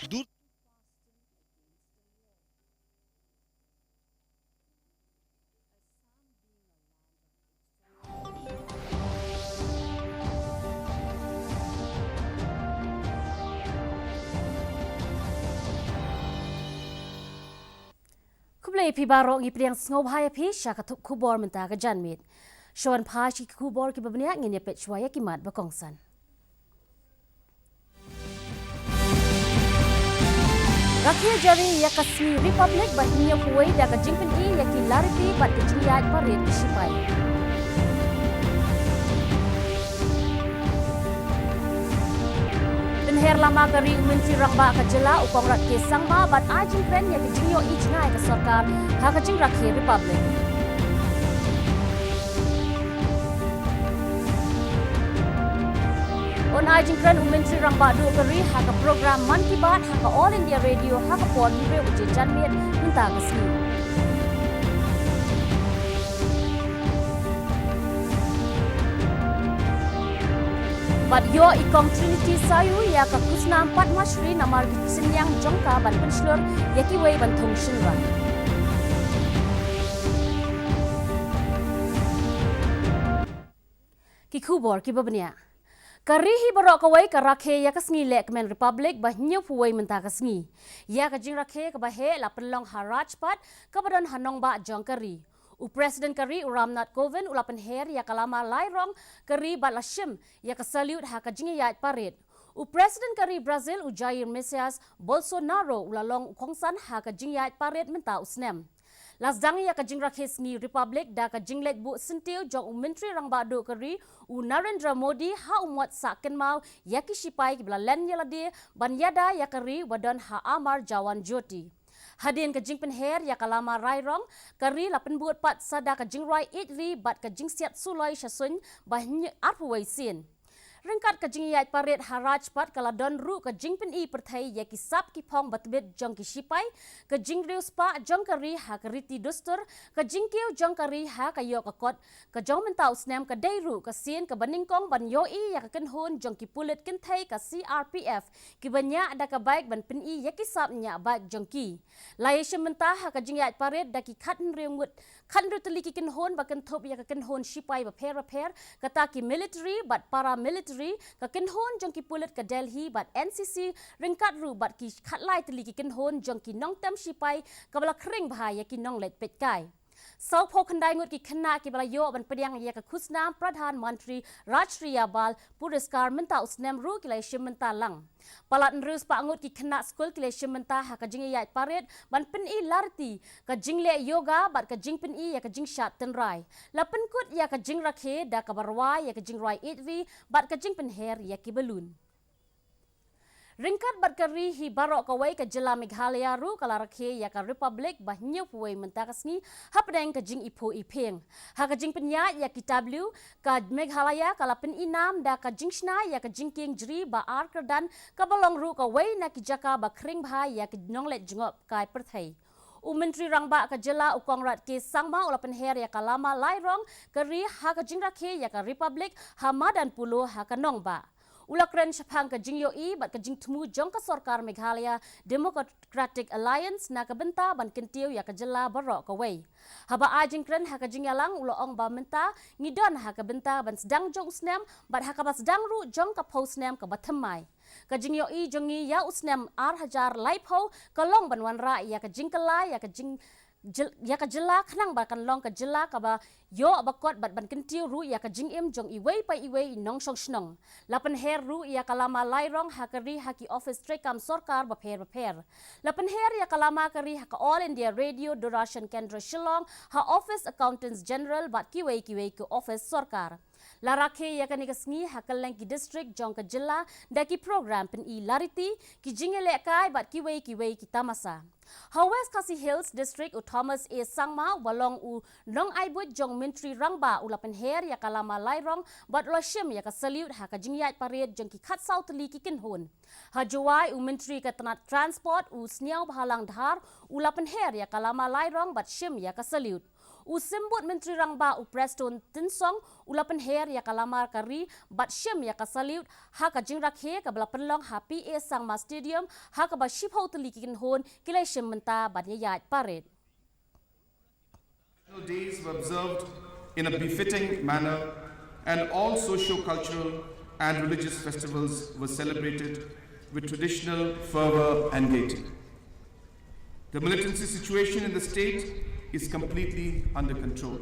Du Kublai pi barok ngi priang sngau bahaya pi syaka tup kubor mentah ke janmit. Shawan pa shi kubor ki babnya ngin pet shwaya kimat bakongsan. Rakia jari ya kasmi Republic bahnya puai da ka jingpen I ya ki lari pi bat ke jingyat parit sipai. Penher lama kari Menteri Rangba ka jela upang rat ke sangma bat ajing kren ya ke jingyo I jingai ke sarkar ha ka jing Rakia Republic. On ajing kren Menteri Rangba du kari ha ka program Man Ki Baat ha ka All India Radio ha ka pon hire uje janmit minta ke sini. Bat yo ikong Trinity Sayu ya ka kusna 4 Mashri namar gisenyang jongka ban penslur ya ki wei ban thong shinra. Ki khubor ki babnya. Karihi barok kawai ka rakhe ya ka sngi lek men Republic ba nyu puwei menta ka sngi. Ya ka jing rakhe ka ba he la penlong harajpat ka badon hanong ba jong kari. U President kari Ramnath Kovind ulapan her ya kalama lairong kari balashim ya ka salute ha ka jingi ya parit. U President kari Brazil u Jair Messias Bolsonaro ulalong kongsan ha ka jingi ya parit menta usnem. Lasdang ya ka jingrak hisngi Republic da ka jinglet bu sentiu jong Menteri Rangba do kari u Narendra Modi ha umwat saken mau ya ki sipai ki blalen yalade ban yada ya kari wadon ha amar jawan joti. Hadin ka jingpen her ya kalama rairong kari lapen buat pat sada ka jingrai itri bat ka jingsiat sulai syasun bahnya arpuwai sin. Ringkat ka jingyat parit haraj pat kala don ru ka jingpen I perthai ya ki sap ki phong batbet jong ki sipai ka jingriu spa jong kari ha ka riti dustur ka jingkiu jong kari ha ka yo ka kot ka jong mentau snem ka dairu ka sin ka baningkong ban yo I ya ka kenhun jong ki pulit kenthai ka CRPF ki banya ada ka baik ban pen I ya ki sap nya ba jong ki lai shementa ha ka jingyat parit da ki khatn ringut khandru tali ki kenhun ba kan thop ya ka kenhun sipai ba pher ka ta ki military but paramilitary ka kenhon jong ki pulit ka Delhi bat NCC ringkat ru bat ki khatlai tali ki kenhon jong ki nong tam sipai ka bala kring bahaya ki nong let pet kai sau pho khandai ngut ki khana ki bala yo ban pediang ya ka khusnam pradhan mantri rajriya bal puriskar menta usnem ru ki lai shimenta lang palat nrus pa ngut ki khana skul ki lai shimenta ha ka jingi ya paret ban pen I larti ka jingle yoga bat ka jingpen I ya ka jing shat tenrai la pen kut ya ka jing rakhe da ka barwai ya ka jing rai itri bat ka jingpen her ya ki balun. Ringkat berkari hi barok kawai ke jela Meghalaya ru kala rakhe ya ka Republic bah nyu puai mentakasni hapdeng ke jing ipo ipeng ha ka jing penya ya ki W ka Meghalaya kala pen inam da ka jing shna ya ka jing king jri ba ar kerdan ka balong ru kawai na ki jaka ba kring bha ya ki nonglet jngop kai perthai u Menteri Rangba ka jela u kongrat ke sangma ulapan her ya ka lama lairong kari ha ka jing rakhe ya ka Republic hamadan pulo ha ka nongba Ulakren syapang ka jingyo I bat ka jing temu jong ka sarkar Meghalaya Democratic Alliance na ka benta ban kentiu ya ka jela barok ka wei. Haba ajing kren ha ka jingyalang uloong ba menta ngidon ha ka benta ban sedang jong usnem bat ha ka ba sedang ru jong ka posnem ka batemai. Ka jingyo I jongi ya usnem ar hajar laipo ka long ban wanra ya ka jingkala ya ka jing ya ka jela khnang ba kan long ka jela ka ba yo abakot bat ban kentiu ru ya ka jing im jong iwei pa iwei nong song snong lapan her ru ya kalama lairong hakari haki office trekam sarkar ba pher lapan her ya kalama kari haka All India Radio Durashan Kendra Shillong ha office accountants general bat kiwei ke office sarkar Larakhe ya ka nigasngi hakaleng ki district jong ka jela da ki program pen I lariti ki jingele kai bat kiwei ki tamasa West Khasi Hills District u Thomas A. Sangma walong u nong aibut jong Menteri Rangba ulapan her ya kalama lairong bat loshim ya ka salute ha ka jingyat paret jong ki khat sau tali ki kinhun. Hajuai u Menteri ka transport u sniaw bahalang dhar ulapan her ya kalama lairong bat shim ya ka salute. sembut Menteri Rangba Preston Tinsong ulapan her ya kalamar kari bat syem ya kasaliut ha ka jingrakhe ka bala penlong ha PA Sangma Stadium ha ka ba shipho telikin hon kilai syem menta bat ya paret. Days were observed in a befitting manner and all socio-cultural and religious festivals were celebrated with traditional fervor and gaiety. The militancy situation in the state is completely under control.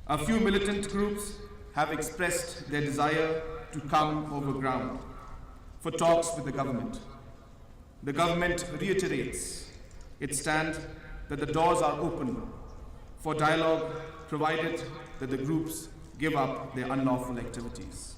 A few militant groups have expressed their desire to come over ground for talks with the government. The government reiterates its stand that the doors are open for dialogue provided that the groups give up their unlawful activities.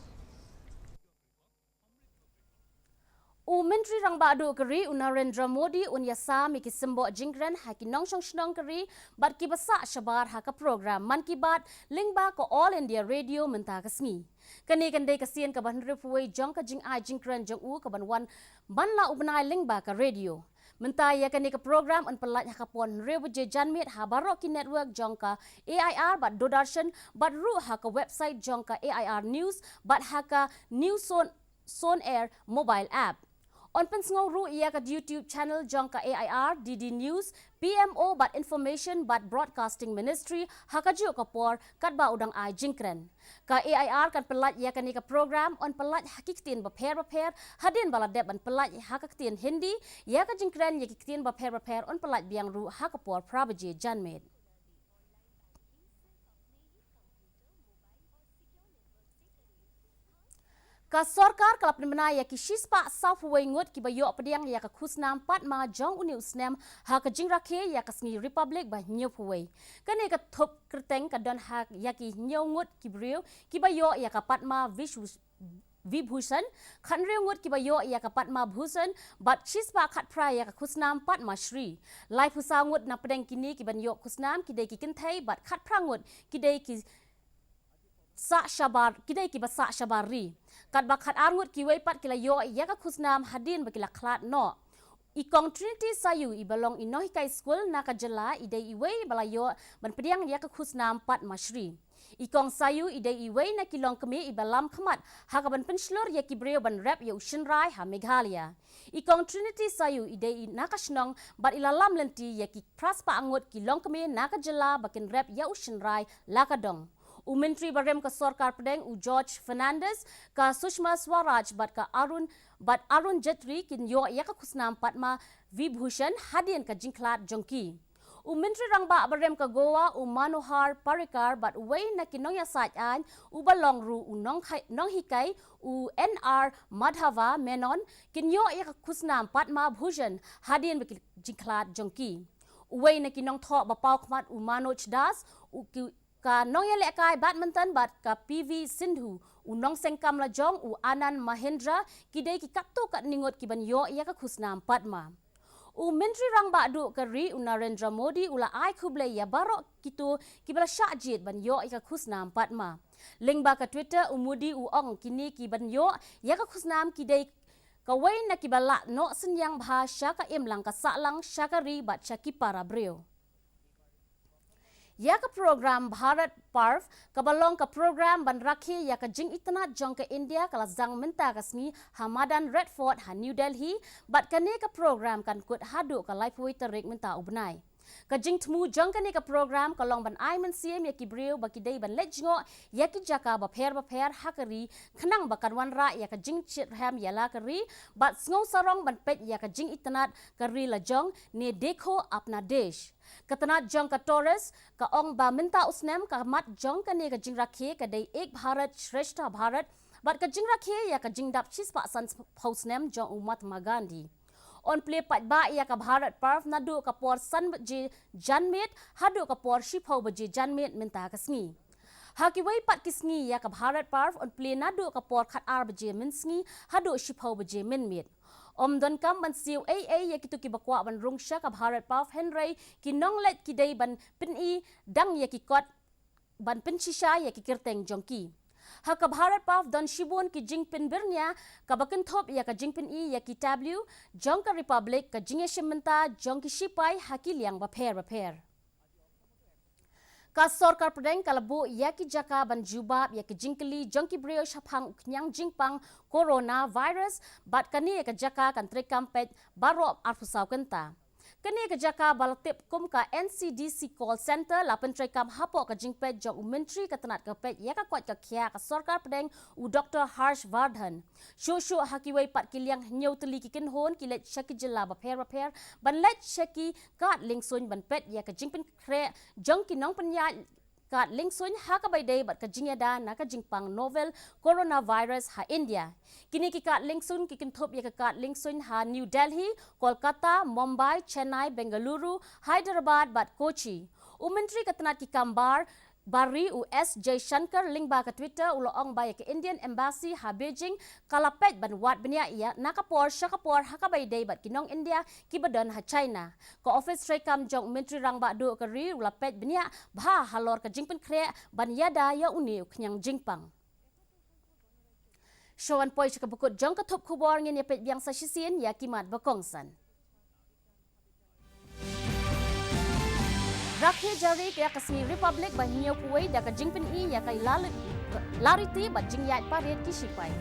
Menteri Rangba adu keri Narendra Modi yasa mi kisembo jingren ha ki nong shnong keri bat ki basa shabar ha ka program man ki bat lingba ko All India Radio menta kasmi kani kandai kasian ka ban refuai jong ka jing ai jingren jong ka ban wan ban la ubnai lingba ka radio menta ya kani ka program on pelat ha ka pon rebu je janmit ha barok ki network jong ka AIR bat dodarshan bat ru ha ka website jong ka AIR news bat ha ka news son air mobile app. On pensngau ru ia ka YouTube channel jong ka AIR, DD News, PMO but Information but Broadcasting Ministry hakaju ka por kat ba udang ai jingkren. Ka AIR kan pelat ia kan ka program on pelat hakiktin baper hadin baladep an pelat hakaktin Hindi ia ka jingkren ia kiktin baper on pelat biang ru hakapor prabaje janmed. Ka sorkar kalap nimna ya ki shispa Southway ngut ki bayo pediang ya ka khusnam patma jong uni usnem ha ka jingrakhe ya ka sngi Republic ba nyopway kane ka thop krteng ka don ha ya ki nyongut ki brio ki bayo ya ka patma Vibhushan khanre ngut ki bayo ya ka patma bhusan bat shispa khat pra ya ka khusnam patma Shri lai phusa ngut na pedeng kini ki banyo khusnam ki dei ki kinthai bat khat pra ngut ki dei ki sa shabar kidai ki basa shabari kat bakhat arngut ki wei pat kila yo ya ka khusnam hadin bakila khlat no ikong Trinity Sayu ibalong inohikai school na ka jala idei iwei balayo ban pediang ya ka khusnam pat mashri ikong Sayu idei iwei na kilong kemi ibalam khamat ha ka ban penslor ya ki breo ban rap ya ushinrai ha Meghalaya ikong Trinity Sayu idei na ka shnong bat ilalam lenti ya ki praspa angut kilong kemi na ka jala bakin rap ya ushinrai lakadong Menteri Barem ka Sorkar Pedeng George Fernandez ka Sushma Swaraj bat Arun Jetri kin yo ya ka khusnam patma Vibhushan hadin ka jingklat jongki. Menteri Rangba Barem ka Goa Manohar Parikar bat wei na kinong ya saj an balong ru nong hikai NR Madhava Menon kin yo ya ka khusnam patma Bhushan hadin ka jingklat jongki. Wei na kinong tho bapau khmat Manoj Das ka nong ya lekai badminton bat ka PV Sindhu nong sengkam la jong Anand Mahendra kidai ki kapto kat ningot ki ban yo ya ka khusnam patma Menteri Rangba adu ka ri Narendra Modi ula ai khuble ya barok kitu ki bala syajit ban yo ya ka khusnam patma lingba ka Twitter Modi ong kini ki ban yo ya ka khusnam kidai ka wei na ki bala no senyang bahasa ka imlang ka salang syakari bat syaki para breo ya ka program Bharat Parv kabalong ka program ban rakhi ya ka jing itna jong ka India kala zang menta kasmi Hamadan Redford ha New Delhi bat kane ka program kan kut hadu ka lifeway tarik menta ubnai ka jing tmu jong kane ka program kalong ban ai men siem ya ki breu ba ki dei ban lejngo ya ki jaka ba pher hakari khnang ba kan wan ra ya ka jing chit ham ya la kari bat sngo sarong ban pet ya ka jing itnat kari la jong ne dekho apna desh Katanat jong ka Taurus ka ong ba minta usnem ka mat jong ka ne ka jing rakhe ka dei ek Bharat Shrestha Bharat bat ka jing rakhe ya ka jing dap chispa san phosnem jong Mahatma Gandhi on play pat ba ya ka Bharat Parv nadu ka por san je janmet hadu ka por shipho je janmet minta kasmi haki wei pat kisngi ya ka Bharat Parv on play nadu ka por khat ar je minsngi hadu shipho je minmet don kam ban siu ya kitu ki bakwa ban rungsha ka Bharat Parv Henry ki nonglet ki dei ban pin I dang ya ki kot ban pin shisha ya ki kirteng jongki ha ka Bharat Parv don shibun ki jingpin birnya ka bakin thop ya ka jingpin I ya ki W jong ka Republic ka jinge shimenta jong ki shipai hakil yang ba pher Kasorkar Perdeng kalabu yaki jaka ban jubab yaki jingkeli jongki brio shapang uknyang jingpang coronavirus bat kani ka jaka kan trekampet barop arfusau kenta. Kani ka jaka balatip kum ka NCDC call center lapan trekam hapo ka jingpet jong menteri katanat ka pet yaka kwat ka kya ka Sorkar Perdeng u Dr. Harsh Vardhan. Shushu hakiway pat kiliang nyau teli kikin hon kilet shaki jela baper ban let shaki kat lingsun ban pet yaka jingpen kre jongki nong penya kat lingsun hakabai day bat ka jingyada na ka jingpang novel coronavirus ha India. Kini ki kat lingsun kikin thop ya kat lingsun ha New Delhi, Kolkata, Mumbai, Chennai, Bengaluru, Hyderabad bat Kochi. Menteri katanat ki kambar Bari US J Shankar lingba ka Twitter uloong bay ke Indian Embassy ha Beijing kalapet ban wat benya ia nakapor syakapor hakabai day bat kinong India kibadan ha China. Ko office rekam jong menteri rang ba do ka ri ulapet benya bha halor ka jingpen kre ban yada ya uni uknyang jingpang. Showan poi ka bukut jong ka thop khubor ngin ya pet biang sa shisien ya kimat bakongsan. Rakhir jari kaya Khasi Republic ba hiyo kuway da ka jingpen i ya kay lariti ba jingyat parit kisipay.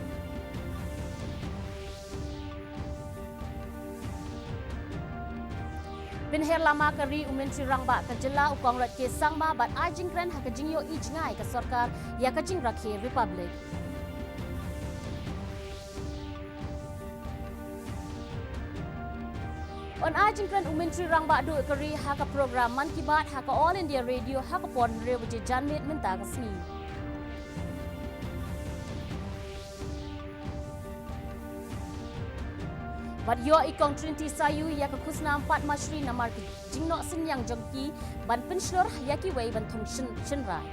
Pinher lama kari menteri rang ba ka jela ukong rat ke sangma bat ajingkren ha ka jingyo i jingai ka Sorkar ya ka jing Rakhir Republic. On ajingkran menteri rang ba do kari ha ka program Man Ki Baat ha ka All India Radio ha ka pon re buje janmet minta ka sni. Bat yo ikong Trinity Sayu ya ka kusna 4 Mashri namar ki jingno sinyang jongki ban pensyur ya ki wei ban thong shinrai.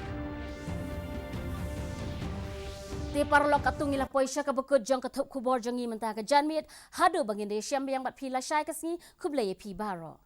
Te parlok atung ila poisha ka bekut jong ka thop khubor jongi menta ka janmet hadu bangin de syam yang bat phila shai kasni khublei phi baro.